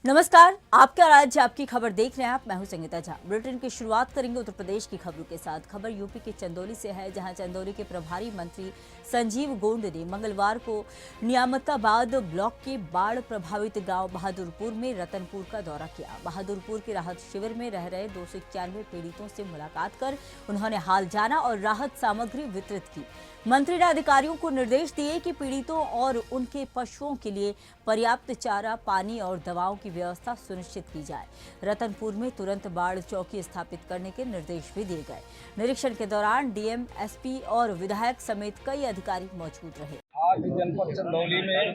नमस्कार, आपका राज्य आपकी खबर देख रहे हैं आप। मैं हूं संगीता झा। बुलेटिन की शुरुआत करेंगे उत्तर प्रदेश की खबरों के साथ। खबर यूपी के चंदौली से है, जहां चंदौली के प्रभारी मंत्री संजीव गोंड ने मंगलवार को नियामताबाद ब्लॉक के बाढ़ प्रभावित गांव बहादुरपुर में रतनपुर का दौरा किया। बहादुरपुर के राहत शिविर में रह रहे 291 पीड़ितों से मुलाकात कर उन्होंने हाल जाना और राहत सामग्री वितरित की। मंत्री ने अधिकारियों को निर्देश दिए कि पीड़ितों और उनके पशुओं के लिए पर्याप्त चारा, पानी और दवाओं की व्यवस्था सुनिश्चित की जाए। रतनपुर में तुरंत बाढ़ चौकी स्थापित करने के निर्देश भी दिए गए। निरीक्षण के दौरान डीएम, एसपी और विधायक समेत कई अधिकारी मौजूद रहे। आज जनपद चंदौली में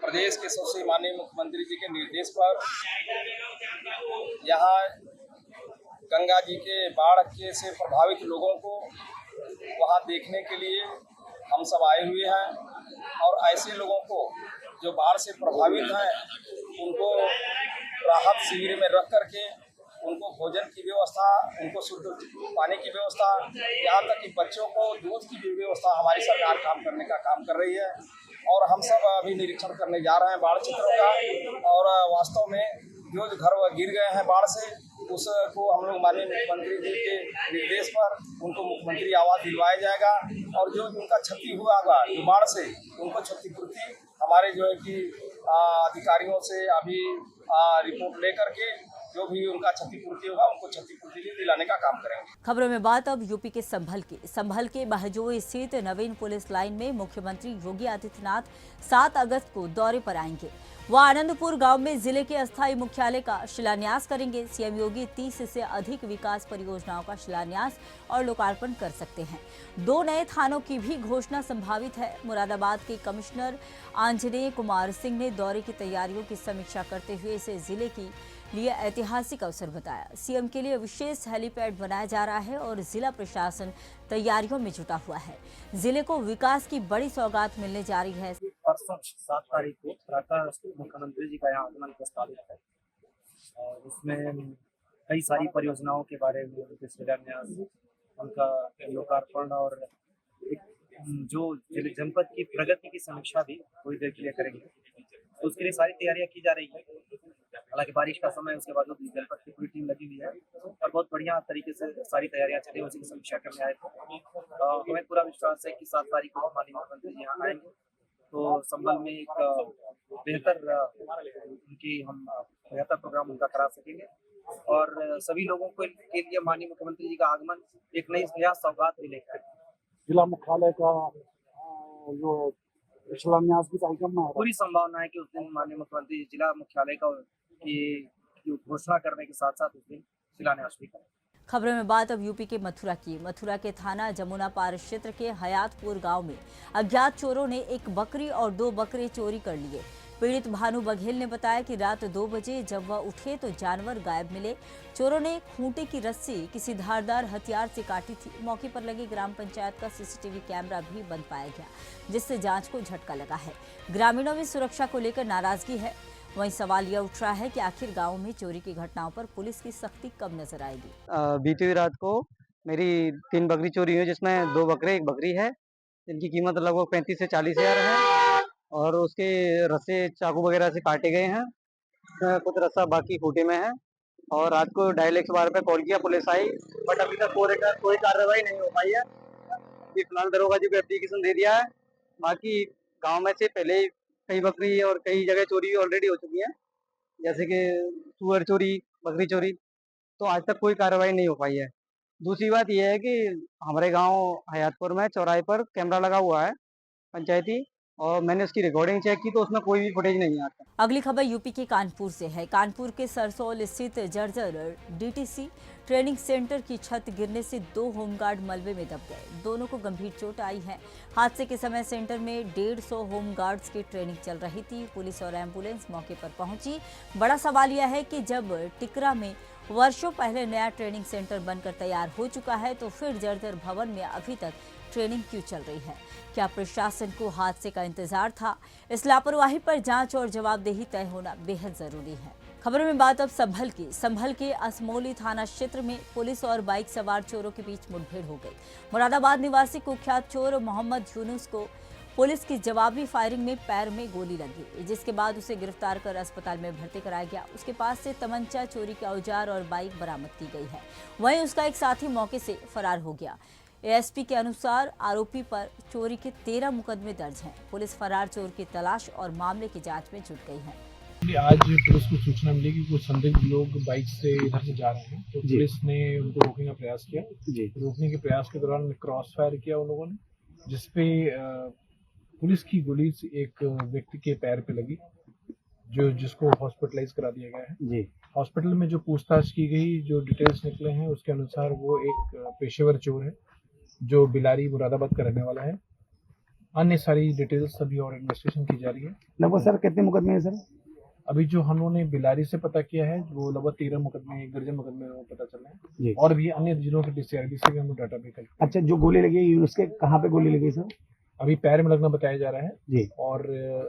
प्रदेश के सबसे माननीय मुख्यमंत्री जी के निर्देश पर यहाँ गंगा जी के बाढ़ के से प्रभावित लोगों को वहाँ देखने के लिए हम सब आए हुए हैं और ऐसे लोगों को जो बाढ़ से प्रभावित हैं उनको राहत शिविर में रख करके उनको भोजन की व्यवस्था, उनको शुद्ध पानी की व्यवस्था, यहाँ तक कि बच्चों को दूध की भी व्यवस्था हमारी सरकार काम कर रही है। और हम सब अभी निरीक्षण करने जा रहे हैं बाढ़ क्षेत्रों का, और वास्तव में जो घर गिर गए हैं बाढ़ से उसको हम लोग माननीय मुख्यमंत्री जी के निर्देश पर उनको मुख्यमंत्री आवास दिलवाया जाएगा, और जो उनका क्षति हुआ होगा जो बाढ़ से उनको क्षतिपूर्ति हमारे जो है कि अधिकारियों से अभी रिपोर्ट लेकर के जो भी उनका क्षतिपूर्ति होगा उनको क्षतिपूर्ति भी दिलाने का काम करेंगे। खबरों में बात अब यूपी के संभल के बहजोई स्थित नवीन पुलिस लाइन में मुख्यमंत्री योगी आदित्यनाथ 7 अगस्त को दौरे पर आएंगे। वह आनंदपुर गांव में जिले के अस्थायी मुख्यालय का शिलान्यास करेंगे। सीएम योगी 30 से अधिक विकास परियोजनाओं का शिलान्यास और लोकार्पण कर सकते हैं। 2 नए थानों की भी घोषणा संभावित है। मुरादाबाद के कमिश्नर आंजनेय कुमार सिंह ने दौरे की तैयारियों की समीक्षा करते हुए इसे जिले की लिए ऐतिहासिक अवसर बताया। सीएम के लिए विशेष हेलीपैड बनाया जा रहा है और जिला प्रशासन तैयारियों में जुटा हुआ है। जिले को विकास की बड़ी सौगात मिलने जा रही है। परसों 7 तारीख को प्रातः मुख्यमंत्री जी का यहाँ आगमन प्रस्तावित है और उसमें कई सारी परियोजनाओं के बारे में उनके शिलान्यास, उनका लोकार्पण और एक जो जनपद की प्रगति की समीक्षा भी थोड़ी देर के लिए करेंगे। तो उसके लिए सारी तैयारियां की जा रही है। हालांकि बारिश का समय उसके बावजूद जनपद की पूरी टीम लगी हुई है और बहुत बढ़िया तरीके से सारी तैयारियां चली, उसी की समीक्षा करने आए थे। हमें पूरा विश्वास है कि 7 तारीख को हमारे मुख्यमंत्री जी यहाँ आएंगे तो संबल में एक बेहतर प्रोग्राम उनका करा सकेंगे और सभी लोगों को के लिए माननीय मुख्यमंत्री जी का आगमन एक नया सौगात भी लेकर जिला मुख्यालय का जो शिलान्यास भी कार्यक्रम में पूरी संभावना है कि उस दिन माननीय मुख्यमंत्री जिला मुख्यालय का की घोषणा करने के साथ साथ उस दिन शिलान्यास भी करें। खबरों में बात अब यूपी के मथुरा के थाना जमुना पार क्षेत्र के हयातपुर गांव में अज्ञात चोरों ने एक बकरी और 2 बकरे चोरी कर लिए। पीड़ित भानु बघेल ने बताया कि रात 2 बजे जब वह उठे तो जानवर गायब मिले। चोरों ने खूंटे की रस्सी किसी धारदार हथियार से काटी थी। मौके पर लगी ग्राम पंचायत का सीसीटीवी कैमरा भी बंद पाया गया, जिससे जांच को झटका लगा है। ग्रामीणों में सुरक्षा को लेकर नाराजगी है। वहीं सवाल यह उठ रहा है कि आखिर गांव में चोरी की घटनाओं पर पुलिस की सख्ती कब नजर आएगी। बीती हुई रात को मेरी 3 बकरी चोरी हुई, जिसमें 2 बकरे 1 बकरी है। इनकी कीमत लगभग 35 से 40 हज़ार है और उसके रस्से चाकू वगैरह से काटे गए हैं। कुछ रस्सा बाकी खूंटे में है और रात को 2:30 पे कॉल किया, पुलिस आई, बट अभी तक कोई कार्रवाई नहीं हो पाई है। अभी फिलहाल दरोगा जी को एप्लीकेशन दे दिया है। बाकी गाँव में से पहले कई बकरी और कई जगह चोरी ऑलरेडी हो चुकी है, जैसे कि सुअर चोरी, बकरी चोरी, तो आज तक कोई कार्रवाई नहीं हो पाई है। दूसरी बात यह है कि हमारे गांव हयातपुर में चौराहे पर कैमरा लगा हुआ है पंचायती, और मैंने उसकी रिकॉर्डिंग चेक की तो उसमें कोई भी फुटेज नहीं आता। अगली खबर यूपी के कानपुर से है। कानपुर के सरसोल स्थित जर्जर डीटीसी ट्रेनिंग सेंटर की छत गिरने से 2 होमगार्ड मलबे में दब गए। दोनों को गंभीर चोट आई है। हादसे के समय सेंटर में 150 होमगार्ड्स की ट्रेनिंग चल रही थी। पुलिस और एम्बुलेंस मौके पर पहुंची। बड़ा सवाल यह है कि जब टिकरा में वर्षों पहले नया ट्रेनिंग सेंटर बनकर तैयार हो चुका है तो फिर जर्जर भवन में अभी तक ट्रेनिंग क्यों चल रही है? क्या प्रशासन को हादसे का इंतजार था? इस लापरवाही पर जांच और जवाबदेही तय होना बेहद जरूरी है। खबरों में बात अब संभल के असमोली थाना क्षेत्र में पुलिस और बाइक सवार चोरों के बीच मुठभेड़ हो गई। मुरादाबाद निवासी कुख्यात चोर मोहम्मद यूनुस को पुलिस की जवाबी फायरिंग में पैर में गोली लगी, जिसके बाद उसे गिरफ्तार कर अस्पताल में भर्ती कराया गया। उसके पास से तमंचा, चोरी के औजार और बाइक बरामद की गई है। वहीं उसका एक साथी मौके से फरार हो गया। एएसपी के अनुसार आरोपी पर चोरी के 13 मुकदमे दर्ज हैं। पुलिस फरार चोर की तलाश और मामले की जांच में जुट गई है। आज पुलिस को सूचना मिली कि कुछ संदिग्ध लोग बाइक से इधर से जा रहे हैं, तो पुलिस ने उनको रोकने का प्रयास किया। रोकने के प्रयास के दौरान क्रॉस फायर किया उन लोगों ने, जिसपे पुलिस की गोली एक व्यक्ति के पैर पे लगी, जिसको हॉस्पिटलाइज करा दिया गया है। हॉस्पिटल में जो पूछताछ की गई, जो डिटेल्स निकले हैं उसके अनुसार वो एक पेशेवर चोर है जो बिलारी मुरादाबाद का रहने वाला है। अन्य सारी डिटेल्स अभी और इन्वेस्टिगेशन की जा रही है। लगभग सर कितने मुकदमे हैं सर? अभी जो हमने बिलारी से पता किया है वो लगभग 13 मुकदमे, 1 दर्जन मुकदमे पता चल रहे हैं, और भी अन्य जिलों के DCRB से भी हम डाटा भी कलेक्ट। अच्छा, जो गोली लगी उसके कहाँ पे गोली लगी सर? अभी पैर में लगना बताया जा रहा है जी। और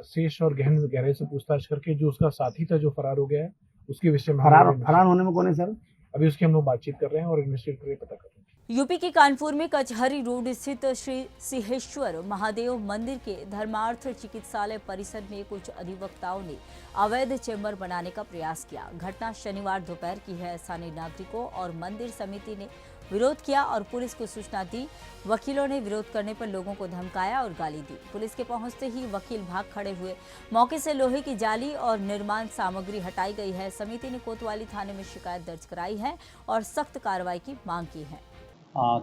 शेष और गहराई से पूछताछ करके जो उसका साथी था जो फरार हो गया है उसके विषय में फरार होने में कौन है सर? अभी उसकी हम लोग बातचीत कर रहे हैं और इन्वेस्टिगेट करके पता कर रहे हैं। यूपी के कानपुर में कचहरी रोड स्थित श्री सिंहेश्वर महादेव मंदिर के धर्मार्थ चिकित्सालय परिसर में कुछ अधिवक्ताओं ने अवैध चेंबर बनाने का प्रयास किया। घटना शनिवार दोपहर की है। स्थानीय नागरिकों और मंदिर समिति ने विरोध किया और पुलिस को सूचना दी। वकीलों ने विरोध करने पर लोगों को धमकाया और गाली दी। पुलिस के पहुंचते ही वकील भाग खड़े हुए। मौके से लोहे की जाली और निर्माण सामग्री हटाई गई है। समिति ने कोतवाली थाने में शिकायत दर्ज कराई है और सख्त कार्रवाई की मांग की है।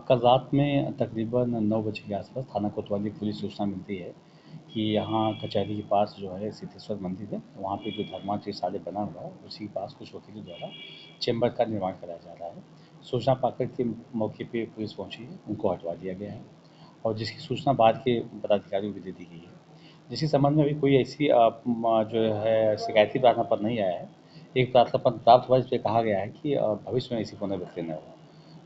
कल रात में तकरीबन 9 बजे के आसपास थाना कोतवाली पुलिस सूचना मिलती है कि यहाँ कचहरी के पास जो है सिद्धेश्वर मंदिर है, वहाँ पे जो धर्मार्थ चिकित्सालय बना हुआ है उसी के पास कुछ वकीलों द्वारा चैम्बर का निर्माण कराया जा रहा है। सूचना पाकर के मौके पे पुलिस पहुंची है, उनको हटवा दिया गया है और जिसकी सूचना बाद के पदाधिकारियों को दे दी गई है। जिसके संबंध में अभी कोई ऐसी जो है शिकायती प्रार्थना पत्र नहीं आया है। एक प्रार्थना पत्र प्राप्त हुआ जिसमें कहा गया है कि भविष्य में ऐसी पुनरावृत्ति न हो।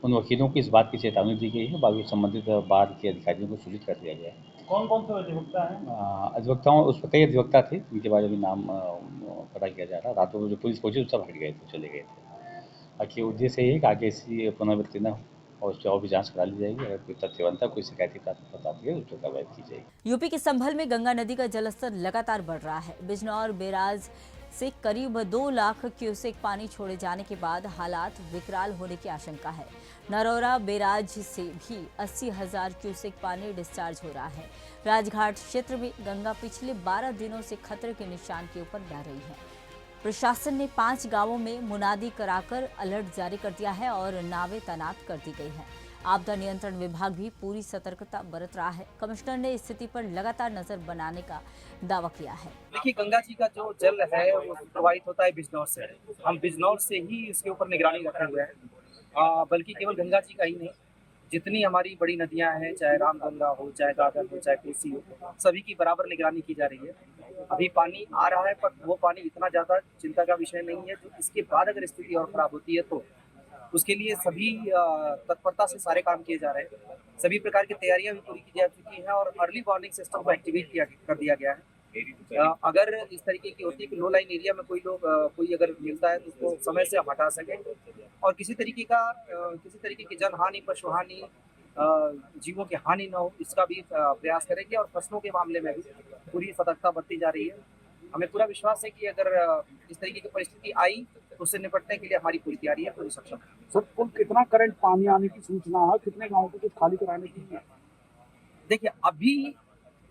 उन वकीलों को इस बात की चेतावनी दी गई है, बाकी संबंधित बार के अधिकारियों को सूचित कर दिया गया है। कौन कौन से अधिवक्ता हैं? अधिवक्ताओं उसमें कई अधिवक्ता थे, उनके बारे में नाम पता किया जा रहा है। रातों में जो पुलिस पहुंची सब हट गए थे, चले गए थे। बाकी उद्देश्य यही है कि आगे ऐसी पुनरावृत्ति न हो और उसकी और भी जांच करा ली जाएगी। अगर कोई तथ्य बनता है, कोई शिकायती प्रार्थना आती है, उस पर कार्रवाई की जाएगी। यूपी के संभल में गंगा नदी का जलस्तर लगातार बढ़ रहा है। बिजनौर बैराज से करीब 2 लाख क्यूसेक पानी छोड़े जाने के बाद हालात विकराल होने की आशंका है। नरौरा बैराज से भी 80,000 क्यूसेक पानी डिस्चार्ज हो रहा है। राजघाट क्षेत्र में गंगा पिछले 12 दिनों से खतरे के निशान के ऊपर बह रही है। प्रशासन ने 5 गांवों में मुनादी कराकर अलर्ट जारी कर दिया है और नावें तैनात कर दी गई हैं। आपदा नियंत्रण विभाग भी पूरी सतर्कता बरत रहा है। कमिश्नर ने स्थिति पर लगातार नजर बनाने का दावा किया है। देखिए, गंगा जी का जो जल है वो प्रवाहित होता है बिजनौर से। हम बिजनौर से ही इसके ऊपर निगरानी रखे हुए हैं। बल्कि केवल गंगा जी का ही नहीं, जितनी हमारी बड़ी नदियां हैं, चाहे रामगंगा हो, चाहे दादर हो, चाहे कोसी हो, सभी की बराबर निगरानी की जा रही है। अभी पानी आ रहा है, पर वो पानी इतना ज़्यादा चिंता का विषय नहीं है। जो इसके बाद अगर स्थिति और खराब होती है तो उसके लिए सभी तत्परता से सारे काम किए जा रहे हैं। सभी प्रकार की तैयारियां भी पूरी की जा चुकी हैं और अर्ली वार्निंग सिस्टम को एक्टिवेट कर दिया गया है। अगर इस तरीके की होती है कि लो लाइन एरिया में कोई अगर मिलता है तो उसको समय से हटा सकें और किसी तरीके की जन हानि, पशु हानि, जीवों की हानि न हो, इसका भी प्रयास करेंगे। और फसलों के मामले में भी पूरी सतर्कता बरती जा रही है। हमें पूरा विश्वास है कि अगर इस तरीके की परिस्थिति आई तो उससे निपटने के लिए हमारी पूरी तैयारी है, पूरी सक्षम है। सर, कुल कितना करंट पानी आने की सूचना है? कितने गाँव को कुछ खाली कराने की है? देखिए, अभी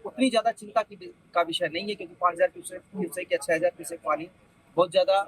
उतनी ज़्यादा चिंता का विषय नहीं है, क्योंकि 5,000 क्यूसेक या 6,000 क्यूसेक पानी बहुत ज़्यादा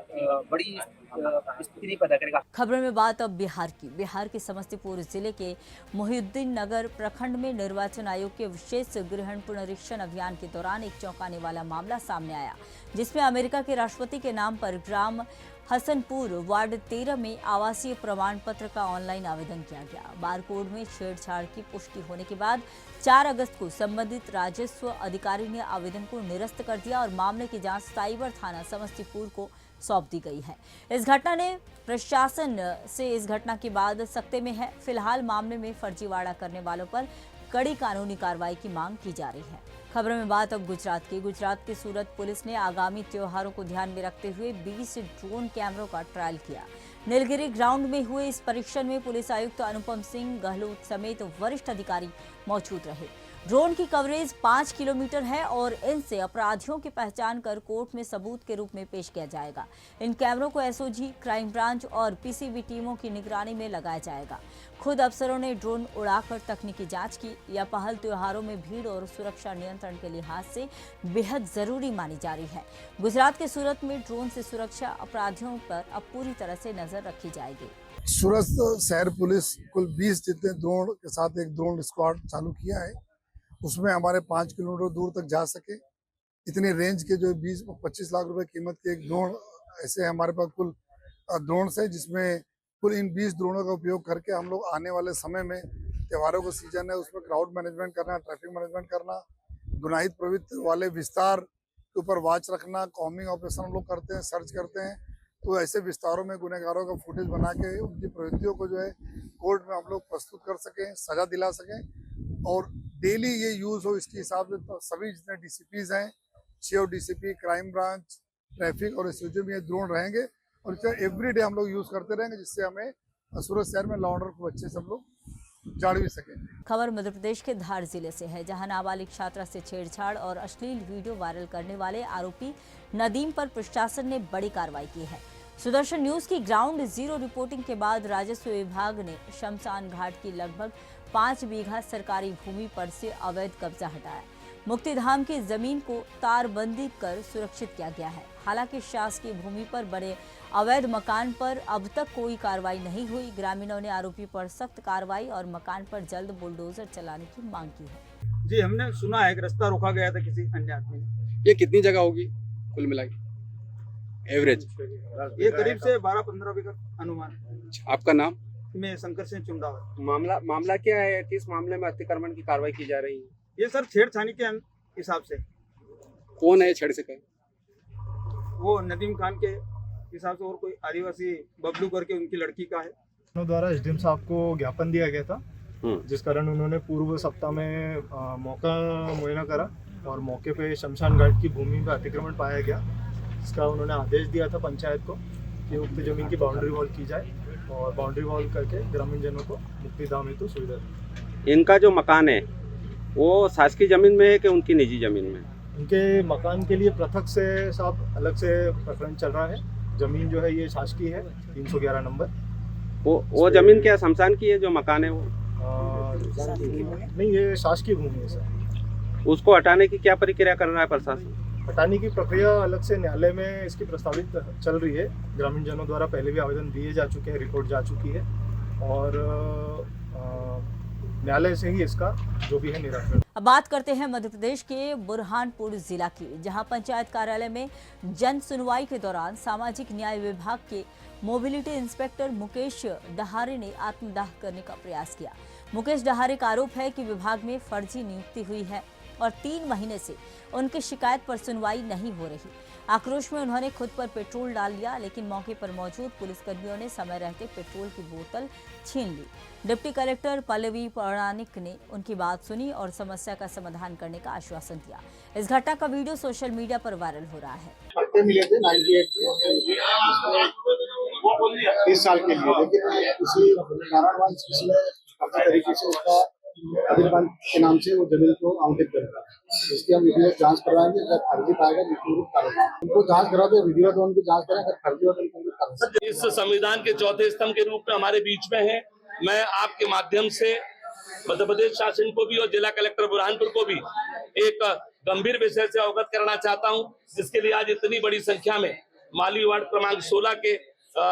बड़ी स्थिति नहीं पैदा करेगा। खबरों में बात अब बिहार की। बिहार के समस्तीपुर जिले के मोहिउद्दीन नगर प्रखंड में निर्वाचन आयोग के विशेष गृह पुनरीक्षण अभियान के दौरान एक चौंकाने वाला मामला सामने आया, जिसमें अमेरिका के राष्ट्रपति के नाम पर ग्राम हसनपुर वार्ड 13 में आवासीय प्रमाण पत्र का ऑनलाइन आवेदन किया गया। बारकोड में छेड़छाड़ की पुष्टि होने के बाद 4 अगस्त को संबंधित राजस्व अधिकारी ने आवेदन को निरस्त कर दिया और मामले की जांच साइबर थाना समस्तीपुर को सौंप दी गई है। इस घटना ने प्रशासन से इस घटना के बाद सख्ते में है। फिलहाल मामले में फर्जीवाड़ा करने वालों पर कड़ी कानूनी कार्रवाई की मांग की जा रही है। खबरों में बात अब गुजरात की। गुजरात की सूरत पुलिस ने आगामी त्योहारों को ध्यान में रखते हुए 20 ड्रोन कैमरों का ट्रायल किया। नीलगिरी ग्राउंड में हुए इस परीक्षण में पुलिस आयुक्त अनुपम सिंह गहलोत समेत वरिष्ठ अधिकारी मौजूद रहे। ड्रोन की कवरेज 5 किलोमीटर है और इनसे अपराधियों की पहचान कर कोर्ट में सबूत के रूप में पेश किया जाएगा। इन कैमरों को एसओजी, क्राइम ब्रांच और पीसीबी टीमों की निगरानी में लगाया जाएगा। खुद अफसरों ने ड्रोन उड़ाकर तकनीकी जांच की। यह पहल त्योहारों में भीड़ और सुरक्षा नियंत्रण के लिहाज से बेहद जरूरी मानी जा रही है। गुजरात के सूरत में ड्रोन से सुरक्षा अपराधियों पर अब पूरी तरह से नजर रखी जाएगी। सूरत शहर पुलिस कुल 20 जितने ड्रोन के साथ एक ड्रोन स्क्वाड चालू किया है। उसमें हमारे 5 किलोमीटर दूर तक जा सके इतनी रेंज के जो 20-25 लाख रुपए कीमत के एक ड्रोन ऐसे हमारे पास कुल ड्रोन है, जिसमें कुल इन 20 ड्रोनों का उपयोग करके हम लोग आने वाले समय में त्योहारों का सीजन है उसमें क्राउड मैनेजमेंट करना, ट्रैफिक मैनेजमेंट करना, गुनाहित प्रवृत्ति वाले विस्तार के ऊपर वॉच रखना, कॉम्बिंग ऑपरेशन हम लोग करते हैं, सर्च करते हैं। तो ऐसे विस्तारों में गुनहगारों का फुटेज बना के उनकी प्रवृत्तियों को जो है कोर्ट में हम लोग प्रस्तुत कर सकें, सजा दिला सकें और डेली ये यूज़ हो इसके हिसाब से। तो सभी जितने डीसीपीज हैं, 6 डीसीपी, क्राइम ब्रांच, ट्रैफिक और एसओजी में ये ड्रोन रहेंगे और इसे एवरीडे हम लोग यूज़ करते रहेंगे, जिससे हमें सूरत शहर में लॉ ऑर्डर को अच्छे से हम लोग जाड़ भी सकें। खबर मध्य प्रदेश के धार जिले से है, जहां नाबालिग छात्रा से छेड़छाड़ और अश्लील वीडियो वायरल करने वाले आरोपी नदीम पर प्रशासन ने बड़ी कार्रवाई की है। सुदर्शन न्यूज की ग्राउंड जीरो रिपोर्टिंग के बाद राजस्व विभाग ने शमशान घाट की लगभग 5 बीघा सरकारी भूमि पर से अवैध कब्जा हटाया। मुक्तिधाम की जमीन को तारबंदी कर सुरक्षित किया गया है। हालांकि शासकीय भूमि पर बने अवैध मकान पर अब तक कोई कार्रवाई नहीं हुई। ग्रामीणों ने आरोपी पर सख्त कार्रवाई और मकान पर जल्द बुलडोजर चलाने की मांग की है। जी, हमने सुना है कि रास्ता रोका गया था किसी अन्य आदमी ने। ये कितनी जगह होगी कुल मिला के एवरेज? ये करीब से 12-15 बीघा अनुमान। आपका नाम? मैं शंकर सिंह चुंडावर। मामला क्या है? किस मामले में अतिक्रमण की कार्रवाई की जा रही है? ये सर छेड़छाड़ी के हिसाब से। कौन है छेड़ से कर? वो नदीम खान के हिसाब से और कोई आदिवासी बबलू करके उनकी लड़की का है। द्वारा एसडीएम साहब को ज्ञापन दिया गया था, जिस कारण उन्होंने पूर्व सप्ताह में मौका मुआयना करा और मौके पे शमशान घाट की भूमि पर अतिक्रमण पाया गया। इसका उन्होंने आदेश दिया था पंचायत को कि उक्त जमीन की बाउंड्री वॉल की जाए और बाउंड्री वॉल करके ग्रामीण जनों को मुक्तिधाम हेतु सुविधा दी। इनका जो मकान है वो शासकीय जमीन में है कि उनकी निजी जमीन में? उनके मकान के लिए पृथक से साहब अलग से प्रकरण चल रहा है। जमीन जो है ये शासकीय है, 311 नंबर। वो जमीन क्या शमशान की है जो मकान है वो? नहीं, ये शासकीय भूमि है सर। उसको हटाने की क्या प्रक्रिया कर रहा है प्रशासन? हटाने की प्रक्रिया अलग से न्यायालय में इसकी प्रस्तावित चल रही है। ग्रामीण जनों द्वारा पहले भी आवेदन दिए जा चुके हैं, रिपोर्ट जा चुकी है और न्यायालय से ही इसका जो भी है निराकरण। अब बात करते हैं मध्य प्रदेश के बुरहानपुर जिला की, जहां पंचायत कार्यालय में जन सुनवाई के दौरान सामाजिक न्याय विभाग के मोबिलिटी इंस्पेक्टर मुकेश डहारे ने आत्मदाह करने का प्रयास किया। मुकेश डहारे का आरोप है कि विभाग में फर्जी नियुक्ति हुई है और 3 महीने से उनकी शिकायत पर सुनवाई नहीं हो रही। आक्रोश में उन्होंने खुद पर पेट्रोल डाल लिया, लेकिन मौके पर मौजूद पुलिसकर्मियों ने समय रहते पेट्रोल की बोतल छीन ली। डिप्टी कलेक्टर पल्लवी पौराणिक ने उनकी बात सुनी और समस्या का समाधान करने का आश्वासन दिया। इस घटना का वीडियो सोशल मीडिया पर वायरल हो रहा है। पट्टे मिले थे 98 30 साल के लिए, लेकिन इसी नारायणगंज इसमें अपने तरीके से उसका अधिकार के नाम से वो जमीन को आवंटित करेगा। इसकी हम विधिवत जांच करवाएंगे। अगर फर्जी पाएगा उनको जांच करा दे, विधिवत उनकी जांच करें। अगर फर्जी होगा इस संविधान के चौथे स्तंभ के रूप में हमारे बीच में है। मैं आपके माध्यम से मध्य प्रदेश शासन को भी और जिला कलेक्टर बुरहानपुर को भी एक गंभीर विषय से अवगत कराना चाहता हूं, जिसके लिए आज इतनी बड़ी संख्या में मालवी वार्ड क्रमांक 16 के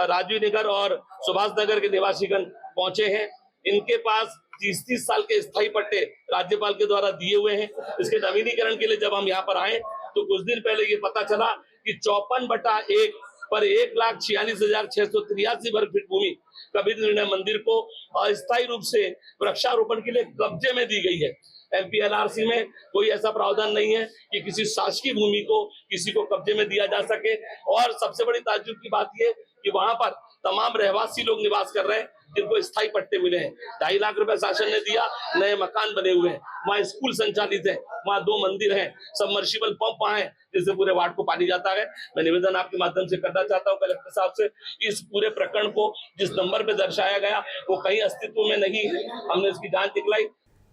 राजीव नगर और सुभाष नगर के निवासीगण पहुंचे हैं। इनके पास 30-30 साल के स्थायी पट्टे राज्यपाल के द्वारा दिए हुए हैं। इसके नवीनीकरण के लिए जब हम यहाँ पर आए तो कुछ दिन पहले ये पता चला कि 54/1 पर 1,46,683 वर्ग फीट भूमि कबीर निर्णय मंदिर को अस्थायी रूप से वृक्षारोपण के लिए कब्जे में दी गई है। एमपीएलआरसी में कोई ऐसा प्रावधान नहीं है कि किसी शासकीय भूमि को किसी को कब्जे में दिया जा सके। और सबसे बड़ी ताज्जुब की बात यह कि वहां पर तमाम रहवासी लोग निवास कर रहे हैं जिनको स्थायी पट्टे मिले हैं। 2.5 लाख रुपए शासन ने दिया, नए मकान बने हुए हैं, वहाँ स्कूल संचालित है, वहाँ 2 मंदिर हैं, सबमर्सिबल पंप वहाँ है जिससे पूरे वार्ड को पानी जाता है। मैं निवेदन आपके माध्यम से करना चाहता हूँ कलेक्टर साहब से, इस पूरे प्रकरण को जिस नंबर पे दर्शाया गया वो कहीं अस्तित्व में नहीं है। हमने इसकी जांच निकलाई।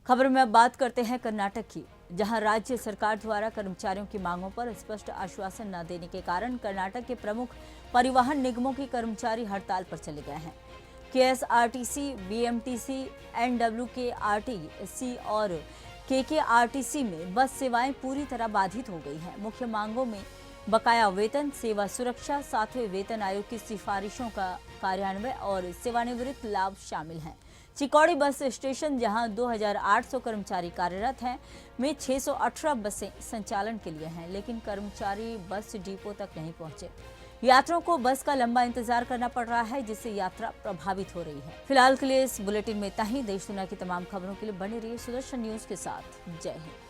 खबर में अब बात करते हैं कर्नाटक की, जहां राज्य सरकार द्वारा कर्मचारियों की मांगों पर स्पष्ट आश्वासन न देने के कारण कर्नाटक के प्रमुख परिवहन निगमों के कर्मचारी हड़ताल पर चले गए हैं। केएसआरटीसी, बीएमटीसी, एनडब्ल्यूकेआरटीसी और केकेआरटीसी में बस सेवाएं पूरी तरह बाधित हो गई हैं। मुख्य मांगों में बकाया वेतन, सेवा सुरक्षा, 7वें वेतन आयोग की सिफारिशों का कार्यान्वयन और सेवानिवृत्त लाभ शामिल हैं। चिकौड़ी बस स्टेशन, जहां 2800 कर्मचारी कार्यरत हैं, में 618 बसें संचालन के लिए हैं, लेकिन कर्मचारी बस डिपो तक नहीं पहुंचे। यात्रियों को बस का लंबा इंतजार करना पड़ रहा है, जिससे यात्रा प्रभावित हो रही है। फिलहाल के लिए इस बुलेटिन में इतना ही। देश दुनिया की तमाम खबरों के लिए बने रहिए सुदर्शन न्यूज के साथ। जय हिंद।